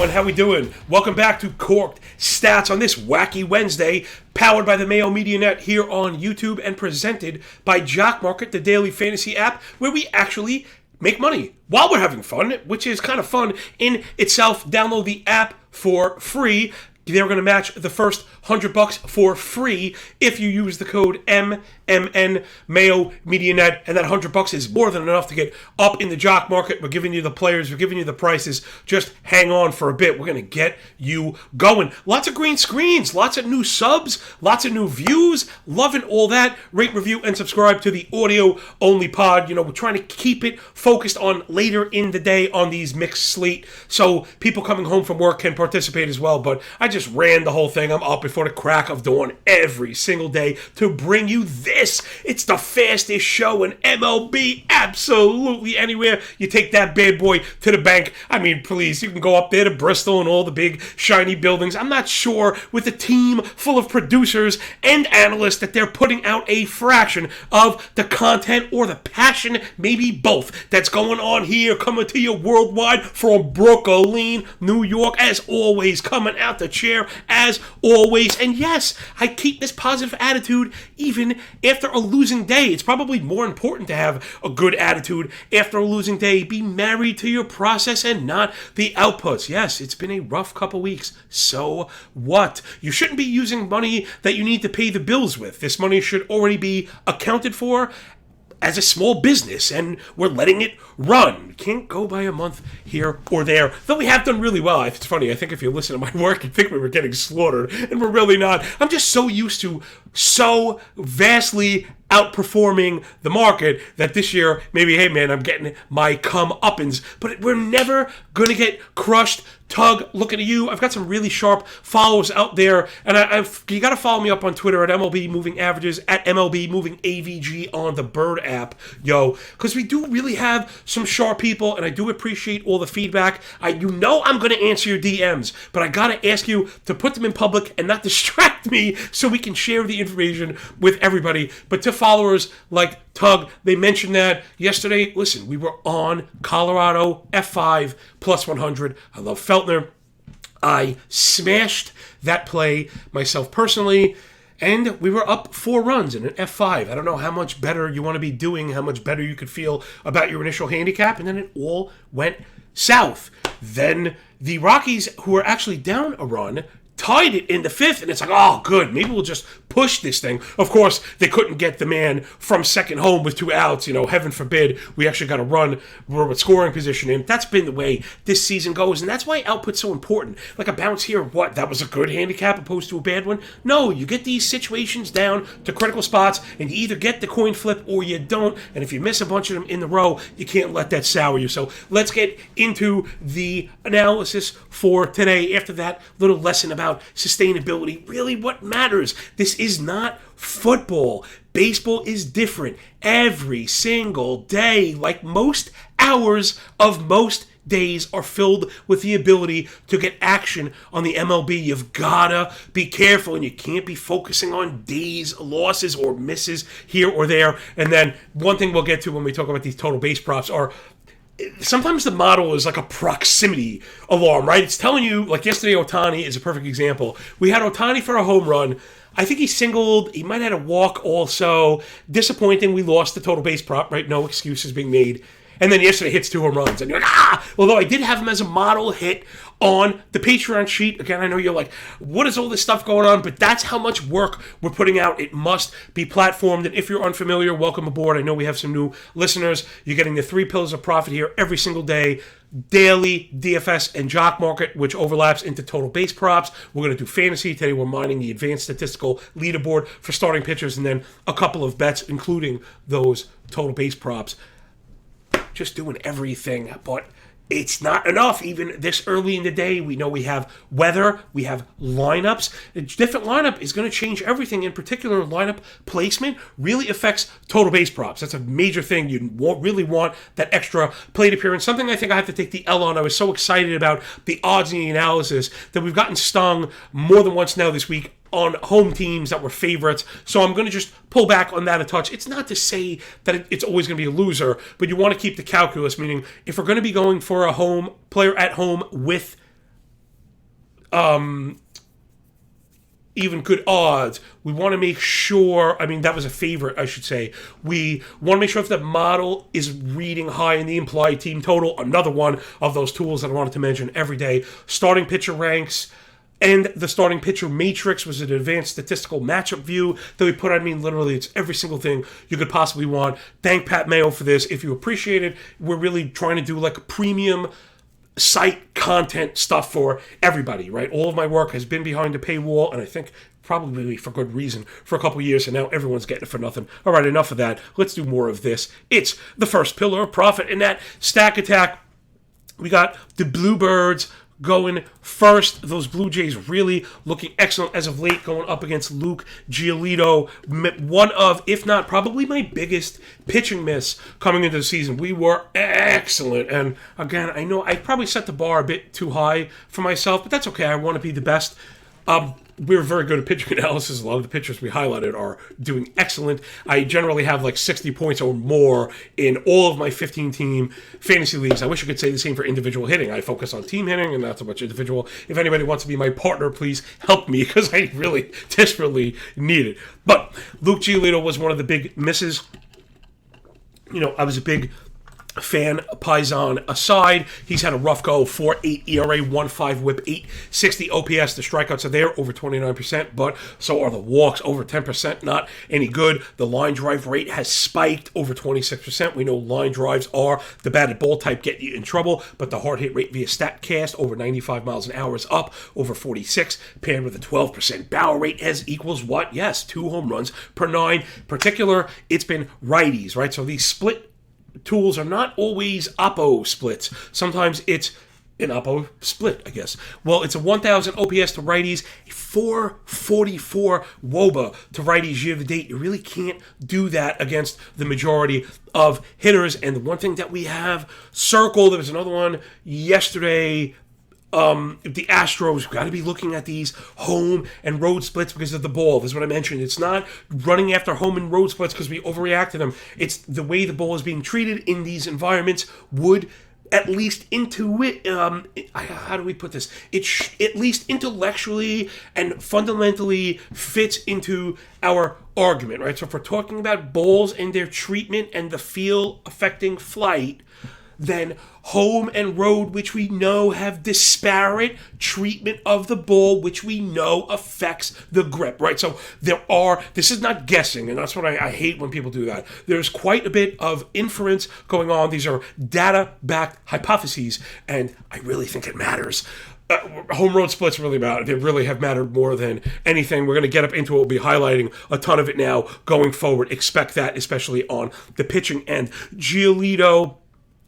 everyone, how we doing? Welcome back to Corked Stats on this wacky Wednesday, powered by the Mayo Media Net here on YouTube and presented by Jock Market, the daily fantasy app where we actually make money while we're having fun, which is kind of fun in itself. Download the app for free. They're going to match the first $100 for free if you use the code MMN Mayo Media Net, and that $100 is more than enough to get up in the Jock Market. We're giving you the players, we're giving you the prices. Just hang on for a bit. We're going to get you going. Lots of green screens, lots of new subs, lots of new views. Loving all that. Rate, review, and subscribe to the audio only pod. You know, we're trying to keep it focused on later in the day on these mixed slate, so people coming home from work can participate as well. But I just ran the whole thing. I'm up before the crack of dawn every single day to bring you this. It's the fastest show in MLB absolutely anywhere. You take that bad boy to the bank. I mean, please, you can go up there to Bristol and all the big shiny buildings. I'm not sure with a team full of producers and analysts that they're putting out a fraction of the content or the passion, maybe both, that's going on here, coming to you worldwide from Brooklyn, New York, as always, coming out the chair as always. And yes, I keep this positive attitude even after a losing day. It's probably more important to have a good attitude after a losing day. Be married to your process and not the outputs. Yes, it's been a rough couple weeks. So what? You shouldn't be using money that you need to pay the bills with. This money should already be accounted for as a small business, and we're letting it run. Can't go by a month here or there, though we have done really well. It's funny, I think if you listen to my work, you think we were getting slaughtered, and we're really not. I'm just so used to so vastly outperforming the market that this year, maybe, hey man, I'm getting my come-uppins, but we're never going to get crushed. Tug, looking at you. I've got some really sharp followers out there, and you got to follow me up on Twitter at MLB Moving Averages, at MLB Moving AVG on the Bird app, yo, because we do really have some sharp people, and I do appreciate all the feedback. You know I'm going to answer your DMs, but I got to ask you to put them in public and not distract me so we can share the information with everybody. But to followers like Tug, they mentioned that yesterday. Listen, we were on Colorado F5 plus 100. I love Feltner. I smashed that play myself personally, and we were up 4 runs in an F5. I don't know how much better you want to be doing, how much better you could feel about your initial handicap, and then it all went south. Then the Rockies, who were actually down a run, tied it in the 5th, and it's like, oh, good, maybe we'll just push this thing. Of course, they couldn't get the man from second home with 2 outs. You know, heaven forbid, we actually got a run, we're with scoring position in. That's been the way this season goes, and that's why output's so important. Like a bounce here, what, that was a good handicap opposed to a bad one? No, you get these situations down to critical spots, and you either get the coin flip or you don't, and if you miss a bunch of them in the row, you can't let that sour you. So let's get into the analysis for today after that little lesson about sustainability. Really, what matters? This is not football. Baseball is different every single day. Like most hours of most days are filled with the ability to get action on the MLB. You've gotta be careful, and you can't be focusing on days, losses, or misses here or there. And then one thing we'll get to when we talk about these total base props are sometimes the model is like a proximity alarm, right? It's telling you, like yesterday, Ohtani is a perfect example. We had Ohtani for a home run. I think he singled. He might have had a walk also. Disappointing. We lost the total base prop, right? No excuses being made. And then yesterday hits 2 home runs. And you're like, ah! Although I did have him as a model hit on the Patreon sheet. Again, I know you're like, what is all this stuff going on? But that's how much work we're putting out. It must be platformed. And if you're unfamiliar, welcome aboard. I know we have some new listeners. You're getting the 3 pillars of profit here every single day. Daily DFS and Jock Market, which overlaps into total base props. We're going to do fantasy. Today we're mining the advanced statistical leaderboard for starting pitchers, and then a couple of bets, including those total base props. Just doing everything, but it's not enough even this early in the day. We know we have weather, we have lineups. A different lineup is going to change everything. In particular, lineup placement really affects total base props. That's a major thing. You really want that extra plate appearance. Something I think I have to take the L on. I was so excited about the odds and the analysis that we've gotten stung more than once now this week on home teams that were favorites. So I'm going to just pull back on that a touch. It's not to say that it's always going to be a loser, but you want to keep the calculus, meaning if we're going to be going for a home player at home with even good odds. We want to make sure, that was a favorite, I should say. We want to make sure if the model is reading high in the implied team total, another one of those tools that I wanted to mention every day. Starting pitcher ranks and the starting pitcher matrix was an advanced statistical matchup view that we put on. Literally, it's every single thing you could possibly want. Thank Pat Mayo for this. If you appreciate it, we're really trying to do like a premium site content stuff for everybody, right? All of my work has been behind a paywall, and I think probably for good reason, for a couple years, and now everyone's getting it for nothing. All right, enough of that. Let's do more of this. It's the first pillar of profit in that stack attack. We got the Bluebirds going first. Those Blue Jays really looking excellent as of late, going up against Luke Giolito. One of, if not probably my biggest pitching miss coming into the season. We were excellent. And again, I know I probably set the bar a bit too high for myself, but that's okay. I want to be the best. We're very good at pitching analysis. A lot of the pitchers we highlighted are doing excellent. I generally have like 60 points or more in all of my 15-team fantasy leagues. I wish I could say the same for individual hitting. I focus on team hitting and not so much individual. If anybody wants to be my partner, please help me because I really desperately need it. But Luke Giolito was one of the big misses. I was a big fan, Paisan aside. He's had a rough go. 4.8 ERA, 1.5 whip, 860 OPS. The strikeouts are there, over 29%, but so are the walks, over 10%. Not any good. The line drive rate has spiked over 26%. We know line drives are the batted ball type, get you in trouble, but the hard hit rate via StatCast, over 95 miles an hour, is up, over 46, paired with a 12% barrel rate as equals what? Yes, 2 home runs per 9. Particular, it's been righties, right? So these split tools are not always oppo splits. Sometimes it's an oppo split, I guess. Well, it's a 1,000 OPS to righties, a 444 WOBA to righties year to date. You really can't do that against the majority of hitters. And the one thing that we have circled, there was another one yesterday. The Astros, we've got to be looking at these home and road splits because of the ball. This is what I mentioned. It's not running after home and road splits because we overreact to them. It's the way the ball is being treated in these environments would at least intuit. How do we put this? It at least intellectually and fundamentally fits into our argument, right? So if we're talking about balls and their treatment and the feel affecting flight, then home and road, which we know have disparate treatment of the ball, which we know affects the grip, right? So this is not guessing, and that's what I hate when people do that. There's quite a bit of inference going on. These are data-backed hypotheses, and I really think it matters. Home road splits really matter. They really have mattered more than anything. We're going to get up into it. We'll be highlighting a ton of it now going forward. Expect that, especially on the pitching end. Giolito,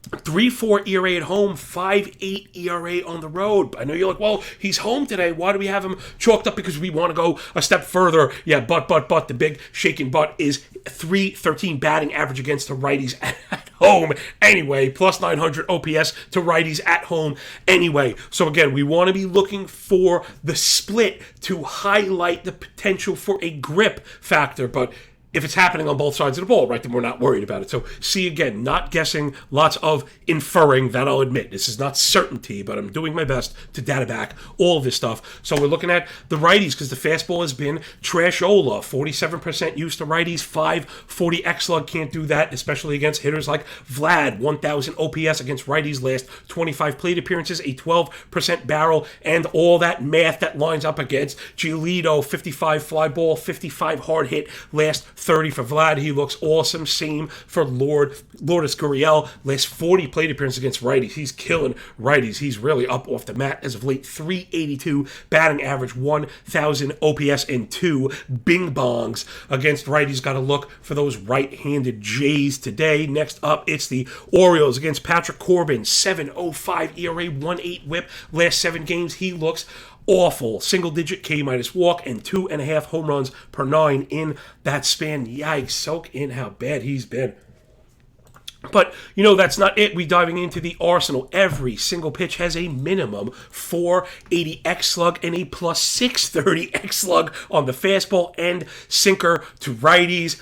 3.4 ERA at home, 5.8 ERA on the road. I know you're like, well, he's home today. Why do we have him chalked up? Because we want to go a step further. Yeah, but the big shaking butt is 3.13 batting average against the righties at home anyway, plus 900 OPS to righties at home anyway. So again, we want to be looking for the split to highlight the potential for a grip factor, but if it's happening on both sides of the ball, right, then we're not worried about it. So see, again, not guessing, lots of inferring, that I'll admit. This is not certainty, but I'm doing my best to data back all of this stuff. So we're looking at the righties because the fastball has been trashola. 47% used to righties, 540 X-Slug, can't do that, especially against hitters like Vlad. 1,000 OPS against righties last 25 plate appearances, a 12% barrel, and all that math that lines up against Giolito. 55 fly ball, 55 hard hit last 30 for Vlad. He looks awesome. Same for Lourdes Gurriel. Last 40 plate appearances against righties. He's killing righties. He's really up off the mat as of late. 382 batting average, 1,000 OPS, and 2 bing bongs against righties. Got to look for those right-handed Jays today. Next up, it's the Orioles against Patrick Corbin. 7.05 ERA, 1.8 whip. Last 7 games, he looks awful. Single-digit K- walk and 2.5 home runs per 9 in that span. Yikes, soak in how bad he's been. But, that's not it. We're diving into the arsenal. Every single pitch has a minimum 480 X slug and a plus 630 X slug on the fastball and sinker to righties.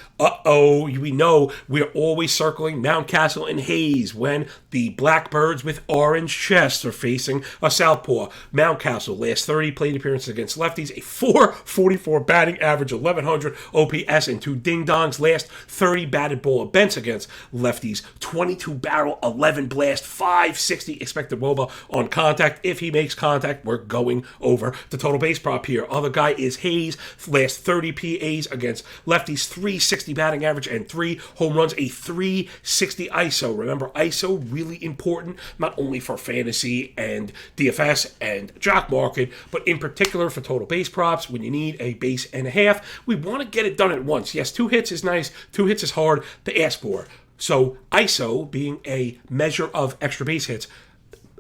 We know we're always circling Mountcastle and Hayes when the Blackbirds with orange chests are facing a southpaw. Mountcastle, last 30 plate appearances against lefties, a 444 batting average, 1100 OPS, and 2 ding-dongs. Last 30 batted ball events against lefties, 22 barrel, 11 blast, 560 expected WOBA on contact. If he makes contact, we're going over the total base prop here. Other guy is Hayes. Last 30 PAs against lefties, 360 batting average and 3 home runs, a 360 ISO. Remember, ISO really important, not only for fantasy and DFS and jock market, but in particular for total base props when you need a base and a half. We want to get it done at once. Yes, 2 hits is nice. 2 hits is hard to ask for. So ISO being a measure of extra base hits,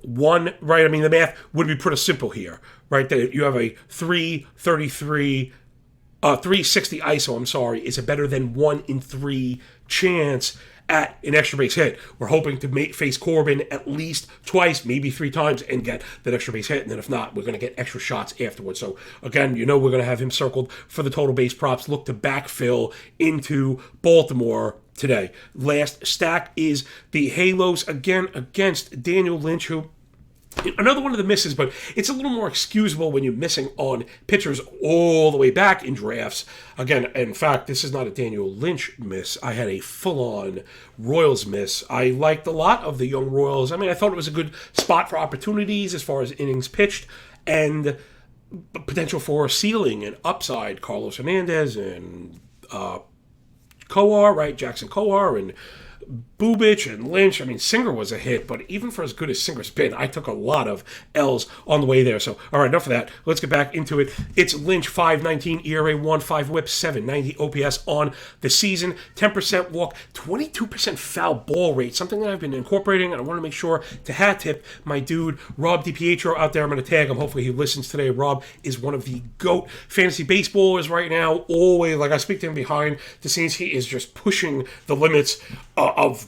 the math would be pretty simple here, right? That you have a 360 ISO, is a better than 1 in 3 chance at an extra base hit. We're hoping to face Corbin at least twice, maybe 3 times, and get that extra base hit. And then if not, we're going to get extra shots afterwards. So again, we're going to have him circled for the total base props. Look to backfill into Baltimore today. Last stack is the Halos again against Daniel Lynch, who another one of the misses, but it's a little more excusable when you're missing on pitchers all the way back in drafts. Again, in fact, this is not a Daniel Lynch miss. I had a full-on Royals miss. I liked a lot of the young Royals. I thought it was a good spot for opportunities as far as innings pitched and potential for ceiling and upside. Carlos Hernandez and Kowar, right? Jackson Kowar and Bubich and Lynch. Singer was a hit, but even for as good as Singer's been, I took a lot of L's on the way there. So, all right, enough of that. Let's get back into it. It's Lynch, 5.19 ERA, 1.5 WHIP, 7.90 OPS on the season, 10% walk, 22% foul ball rate, something that I've been incorporating, and I want to make sure to hat tip my dude, Rob DiPietro, out there. I'm going to tag him. Hopefully he listens today. Rob is one of the GOAT fantasy baseballers right now. Always, I speak to him behind the scenes. He is just pushing the limits of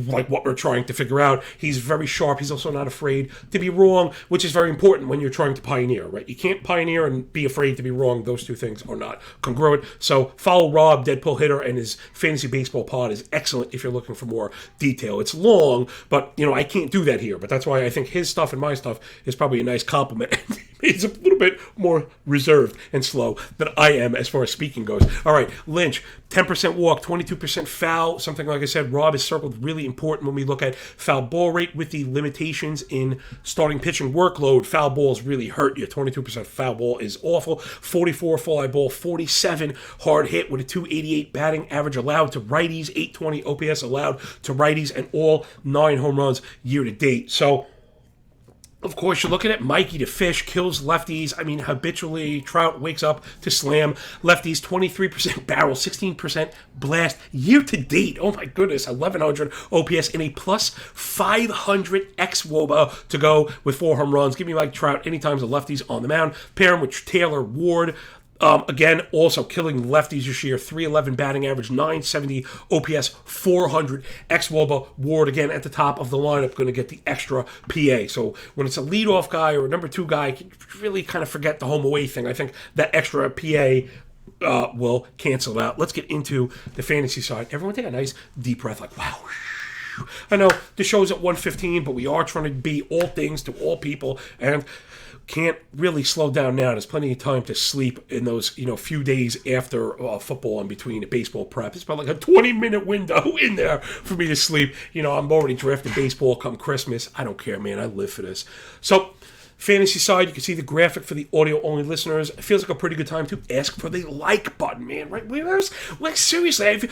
what we're trying to figure out. He's very sharp. He's also not afraid to be wrong, which is very important when you're trying to pioneer, right? You can't pioneer and be afraid to be wrong. Those two things are not congruent. So follow Rob, Deadpool Hitter, and his fantasy baseball pod is excellent if you're looking for more detail. It's long, but I can't do that here. But that's why I think his stuff and my stuff is probably a nice compliment. He's a little bit more reserved and slow than I am as far as speaking goes. All right, Lynch, 10% walk, 22% foul. Something like I said, Rob is circled really important when we look at foul ball rate with the limitations in starting pitching workload. Foul balls really hurt you. 22% foul ball is awful. 44 fly ball, 47 hard hit with a 288 batting average allowed to righties, 820 OPS allowed to righties, and all 9 home runs year to date. So, of course, you're looking at Mikey to Fish, kills lefties. Habitually, Trout wakes up to slam lefties. 23% barrel, 16% blast. Year to date, oh my goodness, 1100 OPS and a plus 500 xWOBA to go with 4 home runs. Give me Mike Trout anytime the lefties on the mound. Pair him with Taylor Ward. Again, also killing lefties this year. 311 batting average, 970 OPS, 400 xWOBA. Ward again at the top of the lineup, going to get the extra PA. So when it's a leadoff guy or a number 2 guy, you can really kind of forget the home away thing. I think that extra PA will cancel out. Let's get into the fantasy side. Everyone take a nice deep breath, like wow. I know the show's at 1:15, but we are trying to be all things to all people, and can't really slow down now. There's plenty of time to sleep in those, few days after football and between the baseball prep. It's about like a 20-minute window in there for me to sleep. I'm already drafting baseball come Christmas. I don't care, man. I live for this. So, fantasy side, you can see the graphic for the audio-only listeners. It feels like a pretty good time to ask for the like button, man. Right? Where else? Seriously,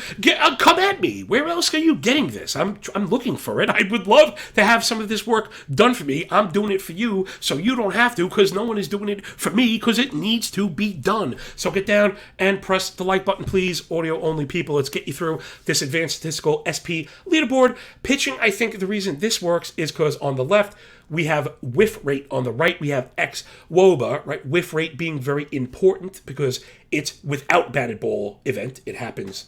come at me. Where else are you getting this? I'm looking for it. I would love to have some of this work done for me. I'm doing it for you, so you don't have to, because no one is doing it for me, because it needs to be done. So get down and press the like button, please. Audio-only people, let's get you through this advanced statistical SP leaderboard. Pitching, I think the reason this works is because on the left, we have whiff rate. On the right, we have xWOBA, right? Whiff rate being very important because it's without batted ball event. It happens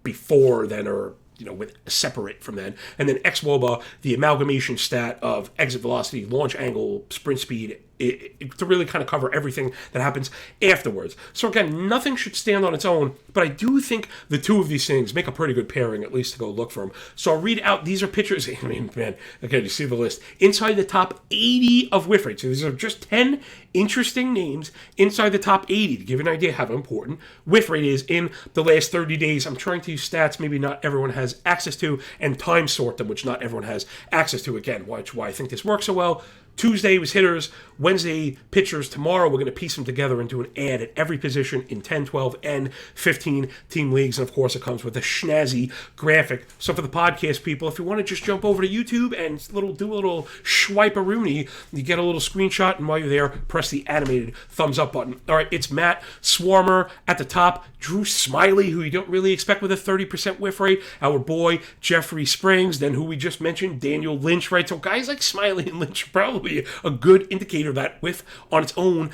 before then or with separate from then. And then xwOBA, the amalgamation stat of exit velocity, launch angle, sprint speed, to really kind of cover everything that happens afterwards. So again, nothing should stand on its own, but I do think the two of these things make a pretty good pairing, at least to go look for them. So I'll read out, these are pitchers, I mean, man, okay, you see the list. Inside the top 80 of whiff rate. So these are just 10 interesting names inside the top 80 to give you an idea how important whiff rate is in the last 30 days. I'm trying to use stats maybe not everyone has access to and time sort them, which not everyone has access to. Again, which why I think this works so well. Tuesday was hitters, Wednesday pitchers. Tomorrow we're going to piece them together and do an ad at every position in 10, 12, and 15 team leagues. And of course it comes with a snazzy graphic. So for the podcast people, if you want to just jump over to YouTube and do a little swipe-a-rooney, you get a little screenshot, and while you're there, press the animated thumbs up button. All right, it's Matt Swarmer at the top, Drew Smiley, who you don't really expect with a 30% whiff rate, our boy Jeffrey Springs, then who we just mentioned, Daniel Lynch, right? So guys like Smiley and Lynch probably a good indicator that whiff on its own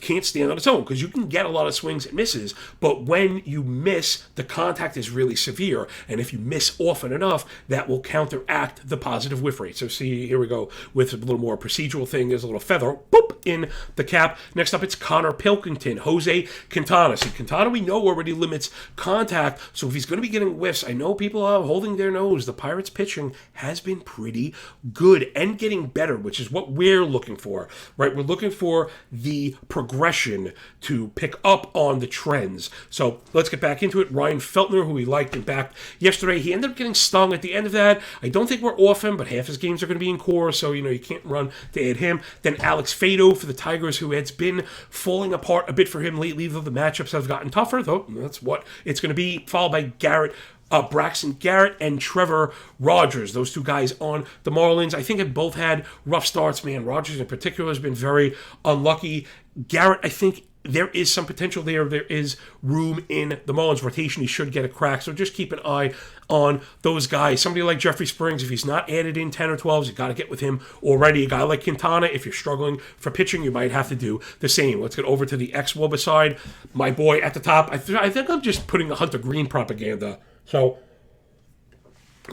can't stand on its own, because you can get a lot of swings and misses, but when you miss, the contact is really severe, and if you miss often enough, that will counteract the positive whiff rate. So see, here we go with a little more procedural thing. There's a little feather, boop, in the cap. Next up, it's Connor Pilkington, Jose Quintana. See, Quintana we know already limits contact, so if he's going to be getting whiffs, I know people are holding their nose. The Pirates pitching has been pretty good and getting better, which is what we're looking for, right? We're looking for the progression to pick up on the trends. So let's get back into it. Ryan Feltner, who we liked and backed yesterday, he ended up getting stung at the end of that. I don't think we're off him, but half his games are going to be in core, so you can't run to add him. Then Alex Fado for the Tigers, who has been falling apart a bit for him lately, though the matchups have gotten tougher, though that's what it's going to be, followed by Braxton Garrett and Trevor Rogers, those two guys on the Marlins. I think have both had rough starts, man. Rogers in particular has been very unlucky. Garrett, I think there is some potential there. There is room in the Marlins rotation. He should get a crack, so just keep an eye on those guys. Somebody like Jeffrey Springs, if he's not added in 10 or 12s, you got to get with him already. A guy like Quintana, if you're struggling for pitching, you might have to do the same. Let's get over to the xwOBA side. My boy at the top, I think I'm just putting the Hunter Green propaganda. So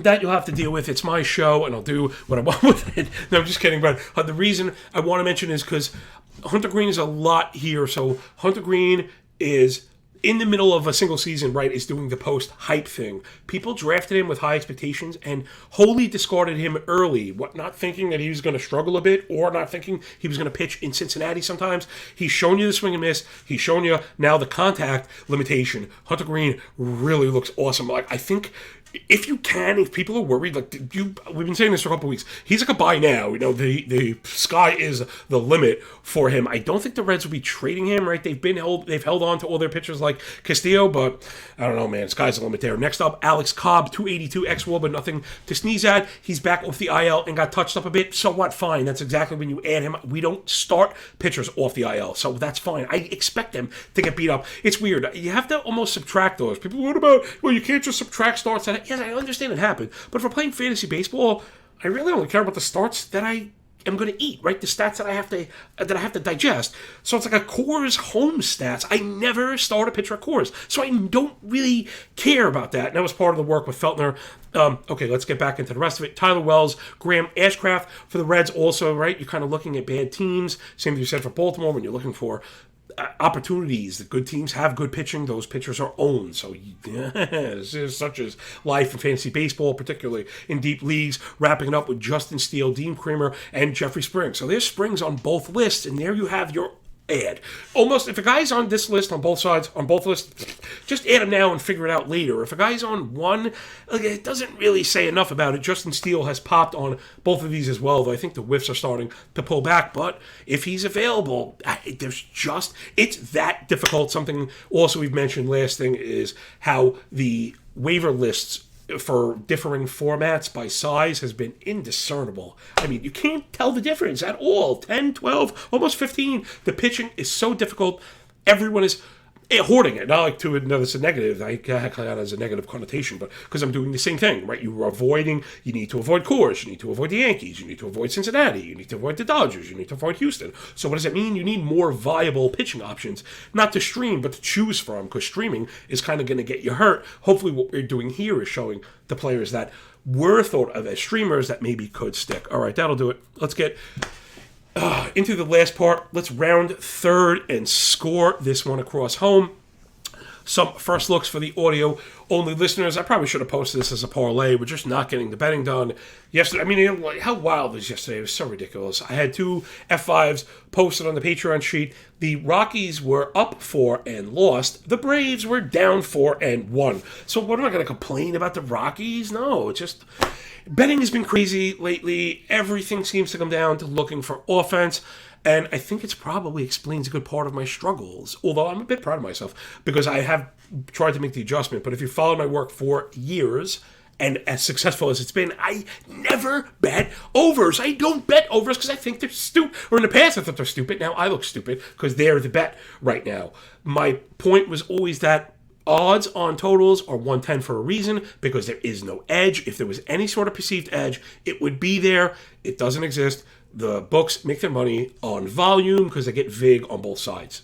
that you'll have to deal with. It's my show, and I'll do what I want with it. No, I'm just kidding. But the reason I want to mention is because Hunter Green is a lot here. So Hunter Green is in the middle of a single season, right, is doing the post-hype thing. People drafted him with high expectations and wholly discarded him early, not thinking that he was going to struggle a bit or not thinking he was going to pitch in Cincinnati sometimes. He's shown you the swing and miss. He's shown you now the contact limitation. Hunter Green really looks awesome. I think if people are worried, we've been saying this for a couple of weeks, he's like a buy now. The sky is the limit for him. I don't think the Reds will be trading him, right? They've held on to all their pitchers like Castillo, but I don't know, man. Sky's the limit there. Next up, Alex Cobb, 282 xwOBA, but nothing to sneeze at. He's back off the IL and got touched up a bit. So what? Fine. That's exactly when you add him. We don't start pitchers off the IL, so that's fine. I expect them to get beat up. It's weird. You have to almost subtract those. People, what about, well, you can't just subtract starts. Yes, I understand it happened, but if we're playing fantasy baseball, I really only care about the starts that I am going to eat, right? The stats that I have to digest. So it's like a Coors home stats. I never start a pitcher at Coors, so I don't really care about that. And that was part of the work with Feltner. Okay, let's get back into the rest of it. Tyler Wells, Graham Ashcraft for the Reds also, right? You're kind of looking at bad teams. Same thing you said for Baltimore when you're looking for opportunities. The good teams have good pitching. Those pitchers are owned. So this is such as life in fantasy baseball, particularly in deep leagues. Wrapping it up with Justin Steele, Dean Kramer, and Jeffrey Springs. So there's Springs on both lists, and there you have your ad. Almost, if a guy's on this list on both sides, on both lists, just add him now and figure it out later. If a guy's on one, it doesn't really say enough about it. Justin Steele has popped on both of these as well, though I think the whiffs are starting to pull back. But if he's available, it's that difficult. Something also we've mentioned last thing is how the waiver lists for differing formats by size has been indiscernible. I mean, you can't tell the difference at all. 10, 12, almost 15. The pitching is so difficult. Everyone is hoarding it, not like to another negative. I kind of has a negative connotation, but because I'm doing the same thing, right? You need to avoid Coors, you need to avoid the Yankees, you need to avoid Cincinnati, you need to avoid the Dodgers, you need to avoid Houston. So what does that mean? You need more viable pitching options, not to stream, but to choose from, because streaming is kind of going to get you hurt. Hopefully what we're doing here is showing the players that were thought of as streamers that maybe could stick. All right, that'll do it. Let's get into the last part. Let's round third and score this one across home. Some first looks for the audio-only listeners. I probably should have posted this as a parlay. We're just not getting the betting done yesterday. I mean, how wild was yesterday? It was so ridiculous. I had 2 F5s posted on the Patreon sheet. The Rockies were up 4 and lost. The Braves were down 4 and won. So what am I going to complain about the Rockies? No, it's just... Betting has been crazy lately. Everything seems to come down to looking for offense. And I think it probably explains a good part of my struggles. Although I'm a bit proud of myself because I have tried to make the adjustment. But if you follow my work for years, and as successful as it's been, I never bet overs. I don't bet overs because I think they're stupid. Or in the past, I thought they're stupid. Now I look stupid because they're the bet right now. My point was always that odds on totals are 110 for a reason, because there is no edge. If there was any sort of perceived edge, it would be there. It doesn't exist. The books make their money on volume because they get vig on both sides.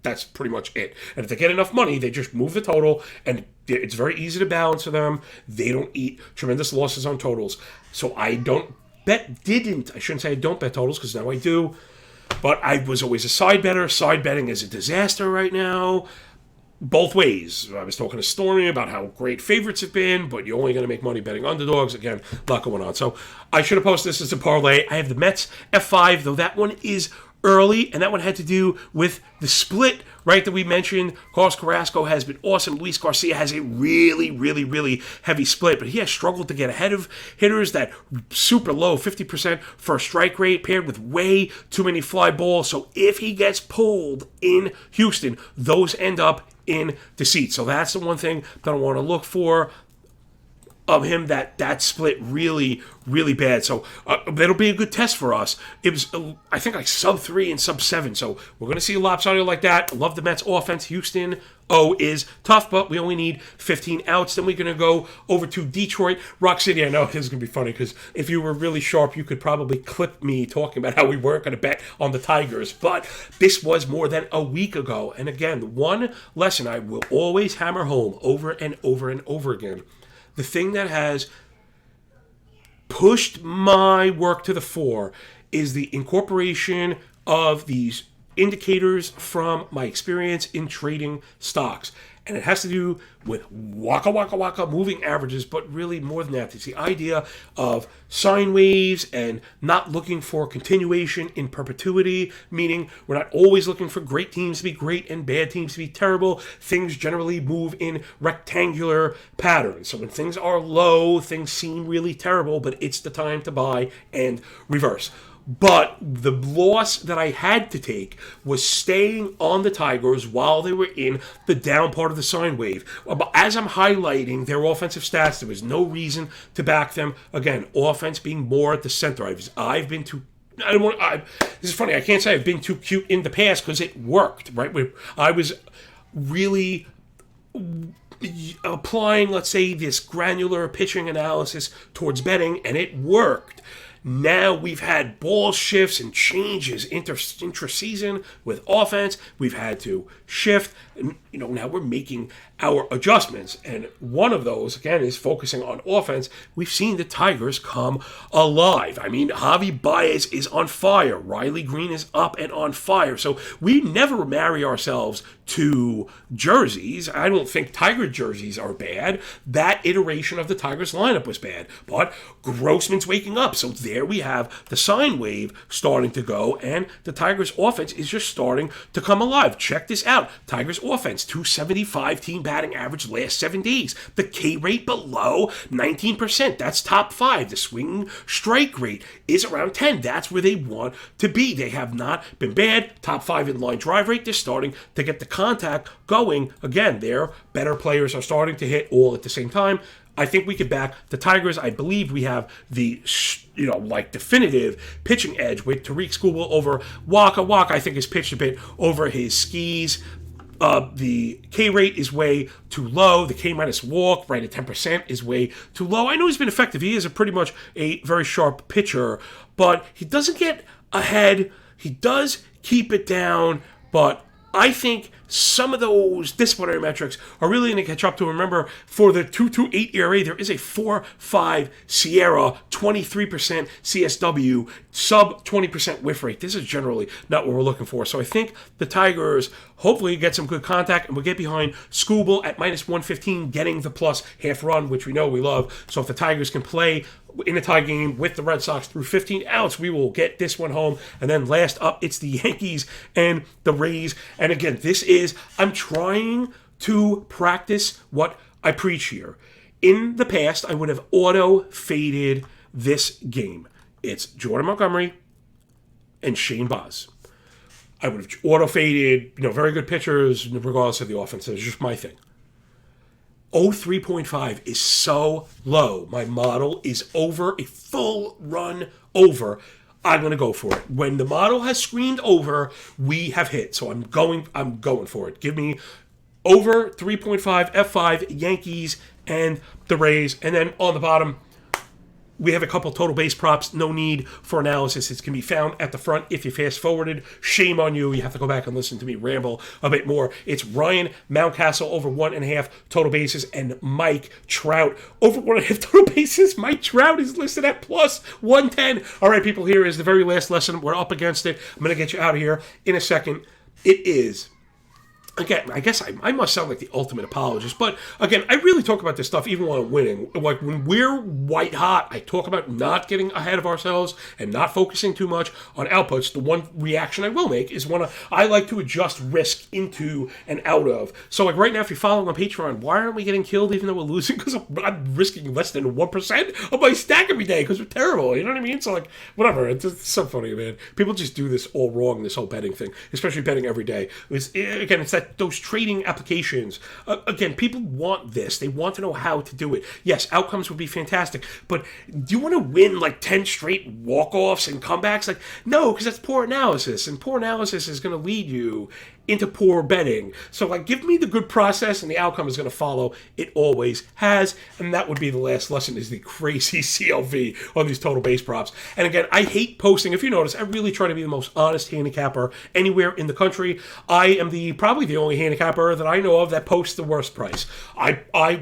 That's pretty much it. And if they get enough money, they just move the total, and it's very easy to balance for them. They don't eat tremendous losses on totals. So I don't I shouldn't say I don't bet totals, because now I do. But I was always a side better. Side betting is a disaster right now. Both ways. I was talking to Stormy about how great favorites have been, but you're only going to make money betting underdogs. Again, a lot going on. So I should have posted this as a parlay. I have the Mets F5, though that one is early, and that one had to do with the split, right, that we mentioned. Carlos Carrasco has been awesome. Luis Garcia has a really, really, really heavy split, but he has struggled to get ahead of hitters. That super low 50% for a strike rate paired with way too many fly balls. So if he gets pulled in Houston, those end up in the seat. So that's the one thing that I want to look for of him, that split really, really bad. So that'll be a good test for us. It was, I think, like sub 3 and sub 7. So we're going to see a lopsided like that. I love the Mets offense. Houston, is tough, but we only need 15 outs. Then we're going to go over to Detroit, Rock City. I know this is going to be funny because if you were really sharp, you could probably clip me talking about how we weren't going to bet on the Tigers. But this was more than a week ago. And again, one lesson I will always hammer home over and over and over again. The thing that has pushed my work to the fore is the incorporation of these indicators from my experience in trading stocks. And it has to do with waka waka waka moving averages, but really more than that. It's the idea of sine waves and not looking for continuation in perpetuity, meaning we're not always looking for great teams to be great and bad teams to be terrible. Things generally move in rectangular patterns. So when things are low, things seem really terrible, but it's the time to buy and reverse. But the loss that I had to take was staying on the Tigers while they were in the down part of the sine wave. As I'm highlighting their offensive stats, there was no reason to back them. Again, offense being more at the center. I've been too... this is funny. I can't say I've been too cute in the past because it worked, right? I was really applying, let's say, this granular pitching analysis towards betting, and it worked. Now we've had ball shifts and changes intra-season with offense. We've had to shift. And, now we're making our adjustments. And one of those, again, is focusing on offense. We've seen the Tigers come alive. I mean, Javi Baez is on fire. Riley Green is up and on fire. So we never marry ourselves to jerseys. I don't think Tiger jerseys are bad. That iteration of the Tigers lineup was bad. But Grossman's waking up. So there we have the sine wave starting to go, and the Tigers offense is just starting to come alive. Check this out. Tigers offense, 275 team batting average last 7 days. The K rate below 19%. That's top 5. The swing strike rate is around 10. That's where they want to be. They have not been bad. Top 5 in line drive rate. They're starting to get the contact going. Again, their better players are starting to hit all at the same time. I think we could back the Tigers. I believe we have the, definitive pitching edge with Tariq Skubal over Waka. Waka, I think, has pitched a bit over his skis. The K rate is way too low. The K minus walk, right at 10%, is way too low. I know he's been effective. He is pretty much a very sharp pitcher, but he doesn't get ahead. He does keep it down, but I think some of those disciplinary metrics are really going to catch up to him. Remember, for the 2.28 ERA, there is a 4.5 Sierra, 23% CSW, sub 20% whiff rate. This is generally not what we're looking for. So I think the Tigers hopefully get some good contact, and we'll get behind Skubal at minus 115, getting the plus half run, which we know we love. So if the Tigers can play in a tie game with the Red Sox through 15 outs, we will get this one home. And then last up, it's the Yankees and the Rays. And again, I'm trying to practice what I preach here. In the past, I would have auto-faded this game. It's Jordan Montgomery and Shane Baz. I would have auto-faded, very good pitchers, regardless of the offense. It's just my thing. 3.5 is so low. My model is over, a full run over. I'm going to go for it. When the model has screamed over, we have hit. So I'm going for it. Give me over 3.5 F5 Yankees and the Rays. And then on the bottom, we have a couple total base props. No need for analysis. It can be found at the front if you fast forwarded. Shame on you. You have to go back and listen to me ramble a bit more. It's Ryan Mountcastle over 1.5 total bases and Mike Trout over 1.5 total bases. Mike Trout is listed at plus 110. All right, people, here is the very last lesson. We're up against it. I'm going to get you out of here in a second. It is... Again, I guess I must sound like the ultimate apologist, but again, I really talk about this stuff even when I'm winning. Like when we're white hot, I talk about not getting ahead of ourselves and not focusing too much on outputs. The one reaction I will make is when I like to adjust risk into and out of. So like right now, if you're following on Patreon, why aren't we getting killed even though we're losing? Because I'm risking less than 1% of my stack every day because we're terrible. You know what I mean? So like, whatever. It's so funny, man. People just do this all wrong, this whole betting thing, especially betting every day. It's that those trading applications. Again, people want this. They want to know how to do it. Yes, outcomes would be fantastic, but do you want to win like 10 straight walk-offs and comebacks? Like, no, because that's poor analysis, and poor analysis is going to lead you into poor betting. So like, give me the good process and the outcome is going to follow. It always has. And that would be the last lesson, is the crazy CLV on these total base props. And again, I hate posting. If you notice, I really try to be the most honest handicapper anywhere in the country. I am probably the only handicapper that I know of that posts the worst price.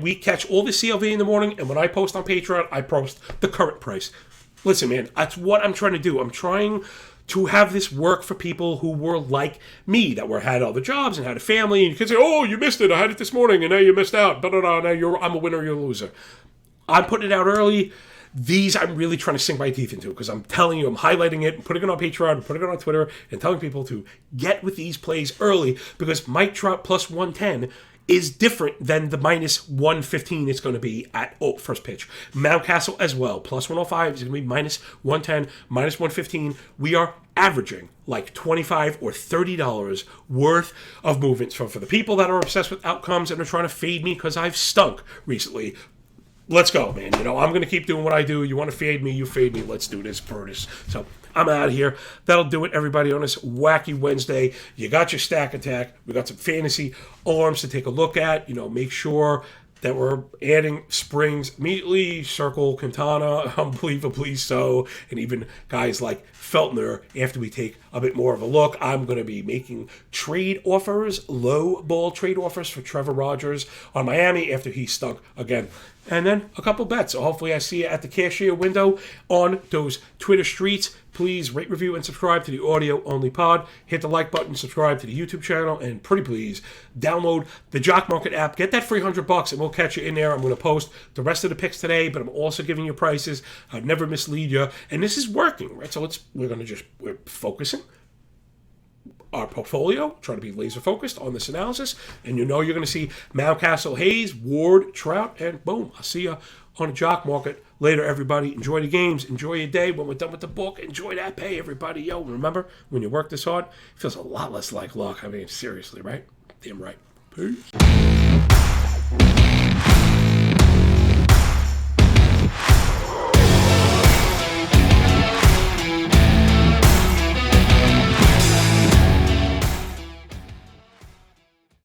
We catch all the CLV in the morning, and when I post on Patreon, I post the current price. Listen, man, that's what I'm trying to do. I'm trying to have this work for people who were like me, that had other jobs and had a family, and you can say, oh, you missed it, I had it this morning, and now you missed out, but now I'm a winner, you're a loser. I'm putting it out early. These I'm really trying to sink my teeth into, because I'm telling you, I'm highlighting it, putting it on Patreon, putting it on Twitter, and telling people to get with these plays early, because Mike Trout plus 110 is different than the minus 115 it's going to be at first pitch. Mountcastle as well, plus 105 is going to be minus 110, minus 115. We are averaging like $25 or $30 worth of movements. For the people that are obsessed with outcomes and are trying to fade me because I've stunk recently, let's go, man. I'm going to keep doing what I do. You want to fade me, you fade me. Let's do this, Curtis. So I'm out of here. That'll do it, everybody, on this wacky Wednesday. You got your stack attack. We got some fantasy arms to take a look at. Make sure that we're adding Springs immediately. Circle Quintana, unbelievably so. And even guys like Feltner, after we take a bit more of a look. I'm going to be making trade offers, low ball trade offers for Trevor Rogers on Miami after he stunk again. And then a couple bets. So hopefully I see you at the cashier window on those Twitter streets. Please rate, review, and subscribe to the audio-only pod. Hit the like button, subscribe to the YouTube channel, and pretty please download the Jock Market app. Get that free $100, and we'll catch you in there. I'm going to post the rest of the picks today, but I'm also giving you prices. I'd never mislead you, and this is working, right? So we're focusing our portfolio, trying to be laser focused on this analysis, and you're going to see Mountcastle, Hayes, Ward, Trout, and boom, I'll see you on the Jock Market later, everybody. Enjoy the games, enjoy your day. When we're done with the book, enjoy that pay, everybody. Yo, remember, when you work this hard, it feels a lot less like luck. I mean, seriously, right? Damn right. Peace.